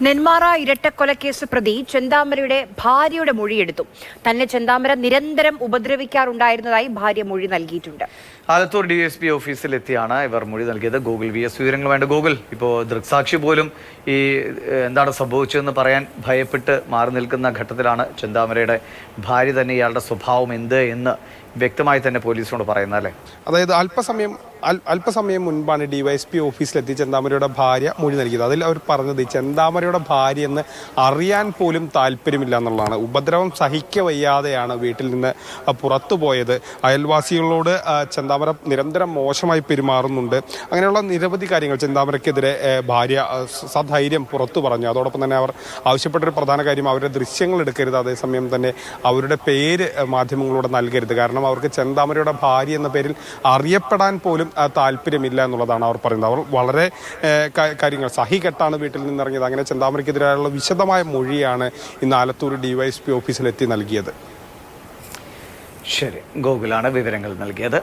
നെന്മാറ ഇരട്ടക്കൊലക്കേസ് പ്രതി ചെന്താമരയുടെ ഭാര്യയുടെ മൊഴിയെടുത്തു. തന്നെ ചെന്താമര നിരന്തരം ഉപദ്രവിക്കാറുണ്ടായിരുന്നതായി ഭാര്യ മൊഴി നൽകിയിട്ടുണ്ട്. ആലത്തൂർ DSP ഓഫീസിലെത്തിയാണ് ഇവർ മൊഴി നൽകിയത്. ഗൂഗിൾ VS വിവരങ്ങൾ വേണ്ട. ഗൂഗിൾ, ഇപ്പോൾ ദൃക്സാക്ഷി പോലും ഈ എന്താണ് സംഭവിച്ചതെന്ന് പറയാൻ ഭയപ്പെട്ട് മാറി നിൽക്കുന്ന ഘട്ടത്തിലാണ് ചെന്താമരയുടെ ഭാര്യ തന്നെ ഇയാളുടെ സ്വഭാവം എന്ത് എന്ന് വ്യക്തമായി തന്നെ പോലീസിനോട് പറയുന്നത്, അല്ലേ? അതായത് അല്പസമയം മുൻപാണ് DYSP ഓഫീസിലെത്തി ചെന്താമരയുടെ ഭാര്യ മൊഴി നൽകിയത്. അതിൽ അവർ പറഞ്ഞത് ചെന്താമരയുടെ ഭാര്യ എന്ന് അറിയാൻ പോലും താല്പര്യമില്ല എന്നുള്ളതാണ്. ഉപദ്രവം സഹിക്കവയ്യാതെയാണ് വീട്ടിൽ നിന്ന് പുറത്തു പോയത്. അയൽവാസികളോട് ചെന്താമര നിരന്തരം മോശമായി പെരുമാറുന്നുണ്ട്. അങ്ങനെയുള്ള നിരവധി കാര്യങ്ങൾ ചെന്താമരയ്ക്കെതിരെ ഭാര്യ സധൈര്യം പുറത്തു പറഞ്ഞു. അതോടൊപ്പം തന്നെ അവർ ആവശ്യപ്പെട്ടൊരു പ്രധാന കാര്യം അവരുടെ ദൃശ്യങ്ങൾ എടുക്കരുത്, അതേസമയം തന്നെ അവരുടെ പേര് മാധ്യമങ്ങളോട് നൽകരുത്. കാരണം അവർക്ക് ചെന്താമരയുടെ ഭാര്യ എന്ന പേരിൽ അറിയപ്പെടാൻ പോലും താല്പര്യമില്ല എന്നുള്ളതാണ് അവർ പറയുന്നത്. അവർ വളരെ കാര്യങ്ങൾ സഹികെട്ടാണ് വീട്ടിൽ നിന്നിറങ്ങിയത്. അങ്ങനെ ചെന്താമരയ്ക്കെതിരായുള്ള വിശദമായ മൊഴിയാണ് ഇന്ന് ആലത്തൂർ DYSP ഓഫീസിലെത്തി നൽകിയത്. ശരി, ഗൂഗിളാണ് വിവരങ്ങൾ നൽകിയത്.